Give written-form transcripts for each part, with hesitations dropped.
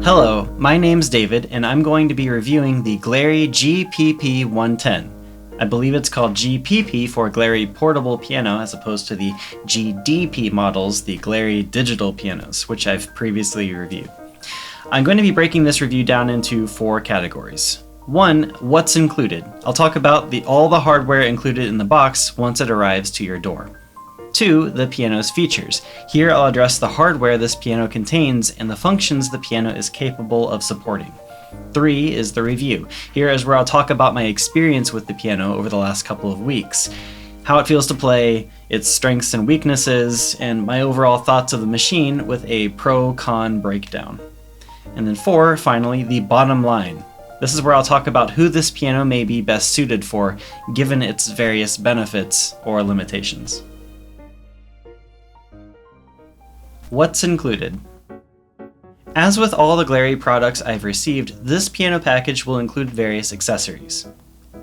Hello, my name's David, and I'm going to be reviewing the Glarry GPP-110. I believe it's called GPP for Glarry Portable Piano as opposed to the GDP models, the Glarry Digital Pianos, which I've previously reviewed. I'm going to be breaking this review down into 4 categories. 1, what's included. I'll talk about all the hardware included in the box once it arrives to your door. 2, the piano's features. Here I'll address the hardware this piano contains and the functions the piano is capable of supporting. 3 is the review. Here is where I'll talk about my experience with the piano over the last couple of weeks, how it feels to play, its strengths and weaknesses, and my overall thoughts of the machine with a pro-con breakdown. And then 4, finally, the bottom line. This is where I'll talk about who this piano may be best suited for, given its various benefits or limitations. What's included? As with all the Glarry products I've received, this piano package will include various accessories.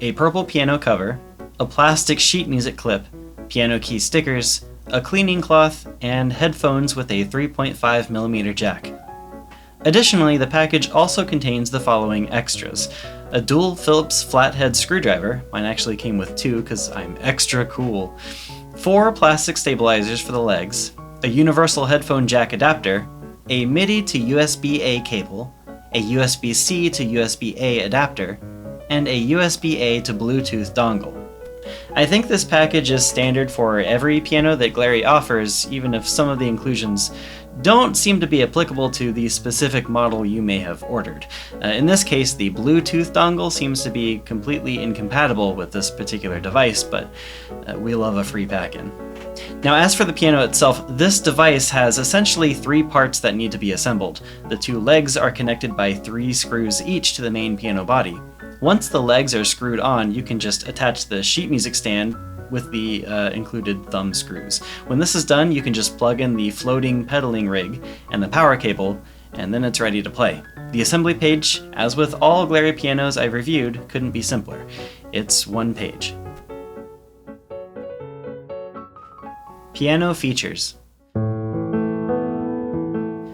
A purple piano cover, a plastic sheet music clip, piano key stickers, a cleaning cloth, and headphones with a 3.5mm jack. Additionally, the package also contains the following extras: a dual Phillips flathead screwdriver, mine actually came with 2 because I'm extra cool, 4 plastic stabilizers for the legs, a universal headphone jack adapter, a MIDI to USB-A cable, a USB-C to USB-A adapter, and a USB-A to Bluetooth dongle. I think this package is standard for every piano that Glarry offers, even if some of the inclusions don't seem to be applicable to the specific model you may have ordered. In this case, the Bluetooth dongle seems to be completely incompatible with this particular device, but we love a free pack-in. Now, as for the piano itself, this device has essentially 3 parts that need to be assembled. The 2 legs are connected by 3 screws each to the main piano body. Once the legs are screwed on, you can just attach the sheet music stand with the included thumb screws. When this is done, you can just plug in the floating pedaling rig and the power cable, and then it's ready to play. The assembly page, as with all Glarry pianos I've reviewed, couldn't be simpler. It's 1 page. Piano features.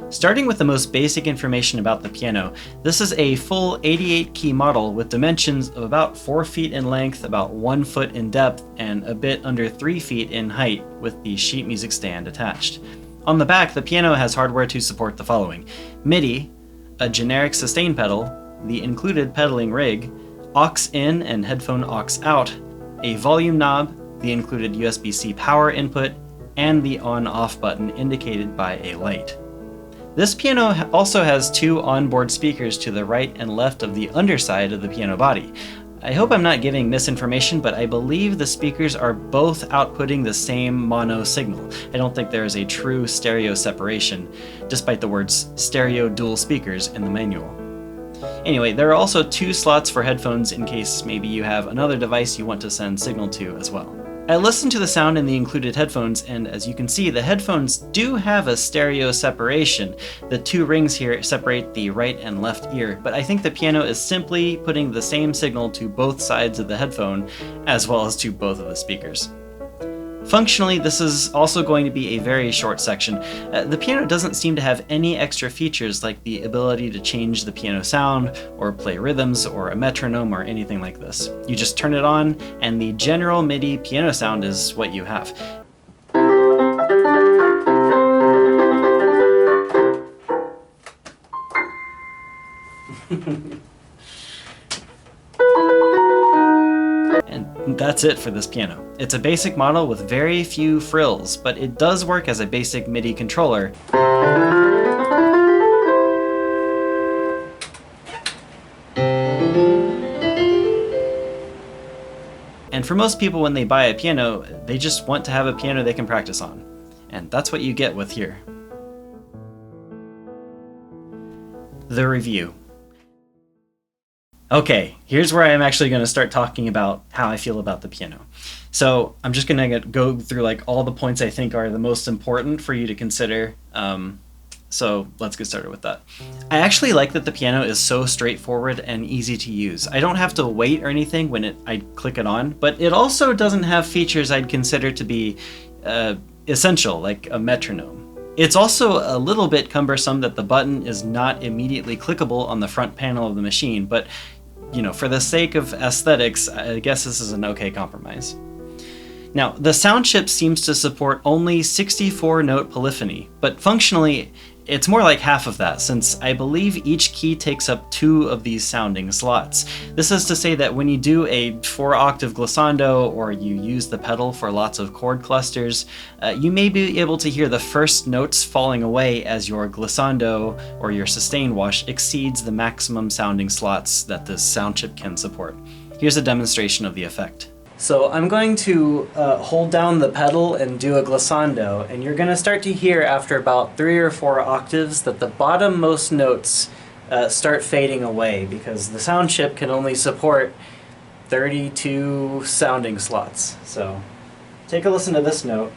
Starting with the most basic information about the piano, this is a full 88 key model with dimensions of about 4 feet in length, about 1 foot in depth, and a bit under 3 feet in height with the sheet music stand attached. On the back, the piano has hardware to support the following: MIDI, a generic sustain pedal, the included pedaling rig, aux in and headphone aux out, a volume knob, the included USB-C power input, and the on-off button indicated by a light. This piano also has 2 onboard speakers to the right and left of the underside of the piano body. I hope I'm not giving misinformation, but I believe the speakers are both outputting the same mono signal. I don't think there is a true stereo separation, despite the words stereo dual speakers in the manual. Anyway, there are also 2 slots for headphones in case maybe you have another device you want to send signal to as well. I listened to the sound in the included headphones, and as you can see, the headphones do have a stereo separation. The 2 rings here separate the right and left ear, but I think the piano is simply putting the same signal to both sides of the headphone, as well as to both of the speakers. Functionally, this is also going to be a very short section. The piano doesn't seem to have any extra features like the ability to change the piano sound, or play rhythms, or a metronome, or anything like this. You just turn it on, and the general MIDI piano sound is what you have. And that's it for this piano. It's a basic model with very few frills, but it does work as a basic MIDI controller. And for most people, when they buy a piano, they just want to have a piano they can practice on. And that's what you get with here. The review. Okay, here's where I'm actually going to start talking about how I feel about the piano. So I'm just going to go through like all the points I think are the most important for you to consider So let's get started with that. I actually like that the piano is so straightforward and easy to use. I don't have to wait or anything when I click it on, but it also doesn't have features I'd consider to be essential, like a metronome. It's also a little bit cumbersome that the button is not immediately clickable on the front panel of the machine, but for the sake of aesthetics, I guess this is an okay compromise. Now, the sound chip seems to support only 64-note polyphony, but functionally, it's more like half of that, since I believe each key takes up 2 of these sounding slots. This is to say that when you do a 4-octave glissando, or you use the pedal for lots of chord clusters, you may be able to hear the first notes falling away as your glissando or your sustain wash exceeds the maximum sounding slots that this sound chip can support. Here's a demonstration of the effect. So I'm going to hold down the pedal and do a glissando, and you're going to start to hear after about 3 or 4 octaves that the bottommost notes start fading away because the sound chip can only support 32 sounding slots. So take a listen to this note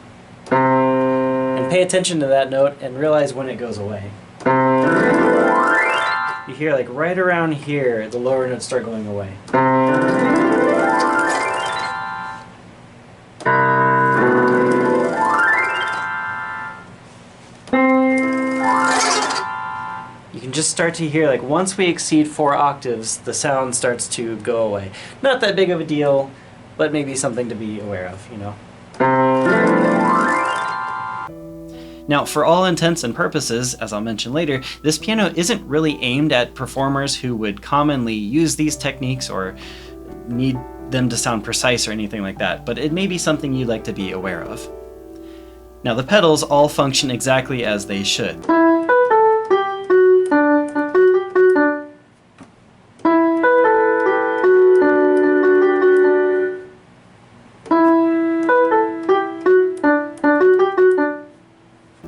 and pay attention to that note and realize when it goes away. You hear like right around here the lower notes start going away. You can just start to hear, like, once we exceed 4 octaves, the sound starts to go away. Not that big of a deal, but maybe something to be aware of, Now, for all intents and purposes, as I'll mention later, this piano isn't really aimed at performers who would commonly use these techniques or need them to sound precise or anything like that, but it may be something you'd like to be aware of. Now, the pedals all function exactly as they should.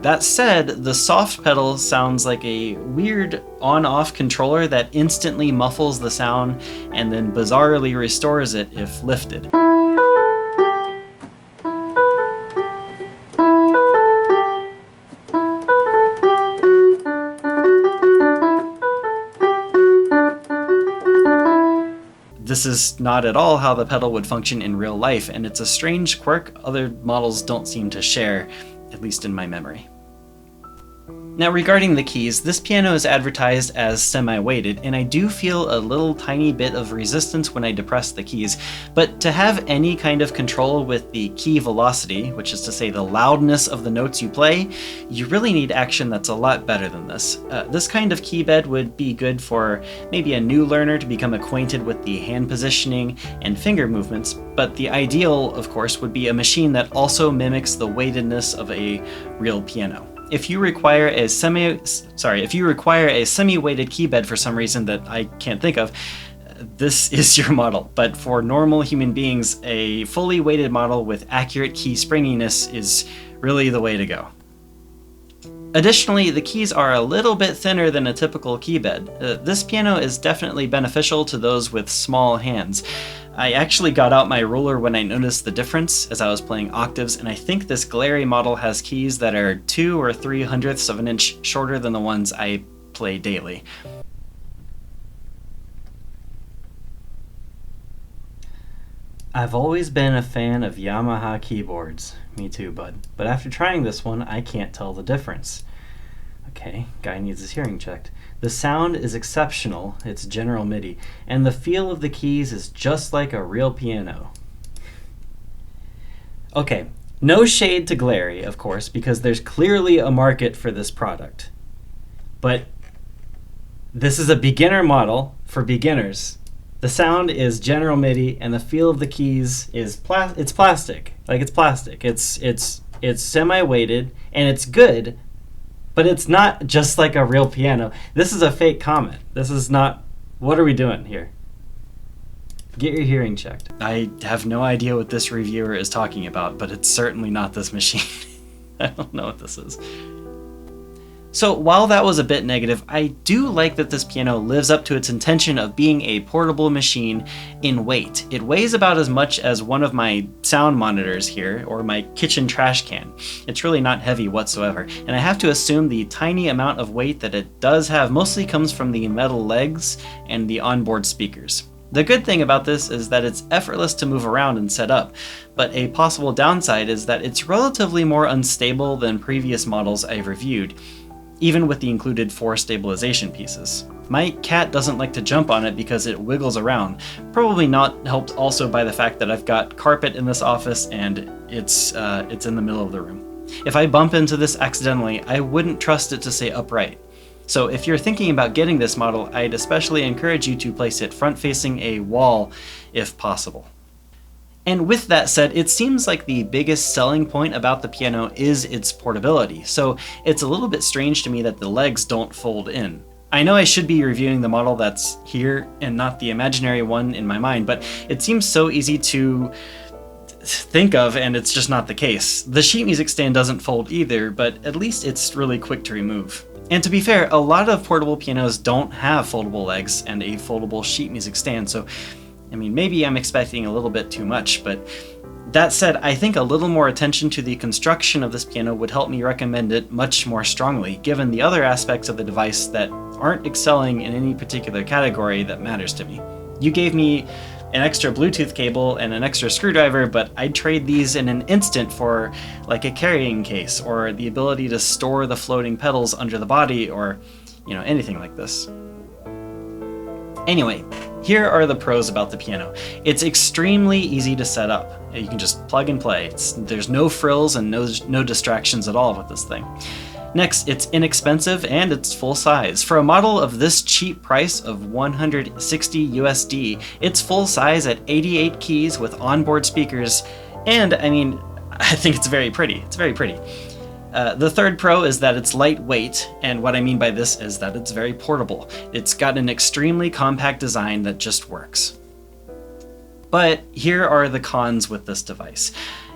That said, the soft pedal sounds like a weird on-off controller that instantly muffles the sound and then bizarrely restores it if lifted. This is not at all how the pedal would function in real life, and it's a strange quirk other models don't seem to share, at least in my memory. Now, regarding the keys, this piano is advertised as semi-weighted, and I do feel a little tiny bit of resistance when I depress the keys, but to have any kind of control with the key velocity, which is to say the loudness of the notes you play, you really need action that's a lot better than this. This kind of key bed would be good for maybe a new learner to become acquainted with the hand positioning and finger movements, but the ideal, of course, would be a machine that also mimics the weightedness of a real piano. If you require a semi-weighted key bed for some reason that I can't think of, this is your model. But for normal human beings, a fully weighted model with accurate key springiness is really the way to go. Additionally, the keys are a little bit thinner than a typical key bed. This piano is definitely beneficial to those with small hands. I actually got out my ruler when I noticed the difference as I was playing octaves, and I think this Glarry model has keys that are 2 or 3/100ths of an inch shorter than the ones I play daily. I've always been a fan of Yamaha keyboards. Me too, bud. But after trying this one, I can't tell the difference. Okay, guy needs his hearing checked. The sound is exceptional, it's general MIDI, and the feel of the keys is just like a real piano. Okay, no shade to Glarry, of course, because there's clearly a market for this product. But this is a beginner model for beginners. The sound is general MIDI, and the feel of the keys is plastic. Like, it's plastic. It's semi-weighted, and it's good, but it's not just like a real piano. This is a fake comment. This is not... What are we doing here? Get your hearing checked. I have no idea what this reviewer is talking about, but it's certainly not this machine. I don't know what this is. So while that was a bit negative, I do like that this piano lives up to its intention of being a portable machine in weight. It weighs about as much as one of my sound monitors here, or my kitchen trash can. It's really not heavy whatsoever, and I have to assume the tiny amount of weight that it does have mostly comes from the metal legs and the onboard speakers. The good thing about this is that it's effortless to move around and set up, but a possible downside is that it's relatively more unstable than previous models I've reviewed, even with the included 4 stabilization pieces. My cat doesn't like to jump on it because it wiggles around, probably not helped also by the fact that I've got carpet in this office and it's in the middle of the room. If I bump into this accidentally, I wouldn't trust it to stay upright. So if you're thinking about getting this model, I'd especially encourage you to place it front-facing a wall if possible. And with that said, it seems like the biggest selling point about the piano is its portability, so it's a little bit strange to me that the legs don't fold in. I know I should be reviewing the model that's here and not the imaginary one in my mind, but it seems so easy to think of and it's just not the case. The sheet music stand doesn't fold either, but at least it's really quick to remove. And to be fair, a lot of portable pianos don't have foldable legs and a foldable sheet music stand, so I mean, maybe I'm expecting a little bit too much, but that said, I think a little more attention to the construction of this piano would help me recommend it much more strongly, given the other aspects of the device that aren't excelling in any particular category that matters to me. You gave me an extra Bluetooth cable and an extra screwdriver, but I'd trade these in an instant for like a carrying case or the ability to store the floating pedals under the body or, anything like this. Anyway, here are the pros about the piano. It's extremely easy to set up. You can just plug and play. There's no frills and no distractions at all with this thing. Next, it's inexpensive and it's full size. For a model of this cheap price of $160 USD, it's full size at 88 keys with onboard speakers, and I think it's very pretty. It's very pretty. The third pro is that it's lightweight, and what I mean by this is that it's very portable. It's got an extremely compact design that just works. But here are the cons with this device.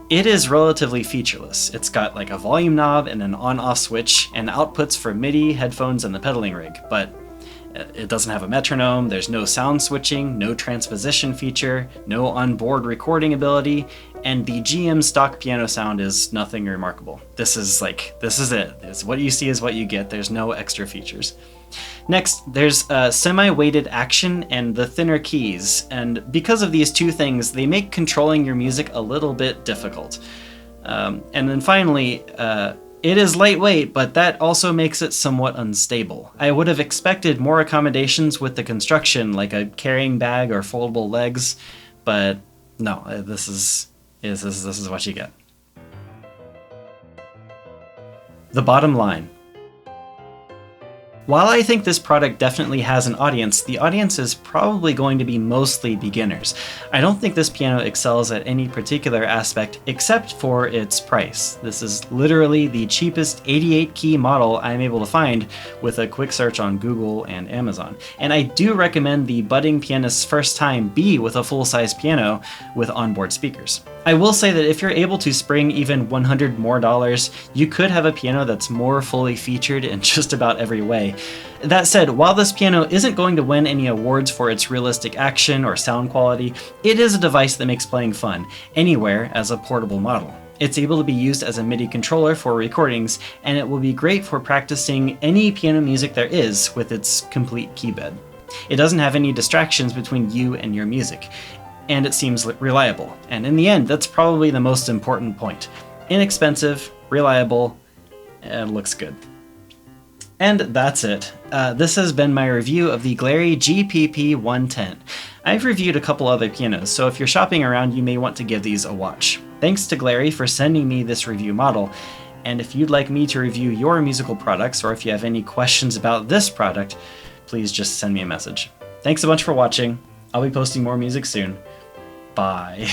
It is relatively featureless. It's got like a volume knob and an on-off switch and outputs for MIDI, headphones, and the pedaling rig, but it doesn't have a metronome, there's no sound switching, no transposition feature, no onboard recording ability, and the GM stock piano sound is nothing remarkable. This is it. It's what you see is what you get. There's no extra features. Next, there's semi-weighted action and the thinner keys, and because of these two things, they make controlling your music a little bit difficult. And then finally, it is lightweight, but that also makes it somewhat unstable. I would have expected more accommodations with the construction, like a carrying bag or foldable legs, but no, this is what you get. The bottom line. While I think this product definitely has an audience, the audience is probably going to be mostly beginners. I don't think this piano excels at any particular aspect except for its price. This is literally the cheapest 88-key model I'm able to find with a quick search on Google and Amazon. And I do recommend the budding pianist's first time be with a full-size piano with onboard speakers. I will say that if you're able to spring even $100 more, you could have a piano that's more fully featured in just about every way. That said, while this piano isn't going to win any awards for its realistic action or sound quality, it is a device that makes playing fun, anywhere as a portable model. It's able to be used as a MIDI controller for recordings, and it will be great for practicing any piano music there is with its complete keybed. It doesn't have any distractions between you and your music, and it seems reliable. And in the end, that's probably the most important point. Inexpensive, reliable, and looks good. And that's it. This has been my review of the Glarry GPP-110. I've reviewed a couple other pianos, so if you're shopping around, you may want to give these a watch. Thanks to Glarry for sending me this review model, and if you'd like me to review your musical products, or if you have any questions about this product, please just send me a message. Thanks so much for watching. I'll be posting more music soon. Bye.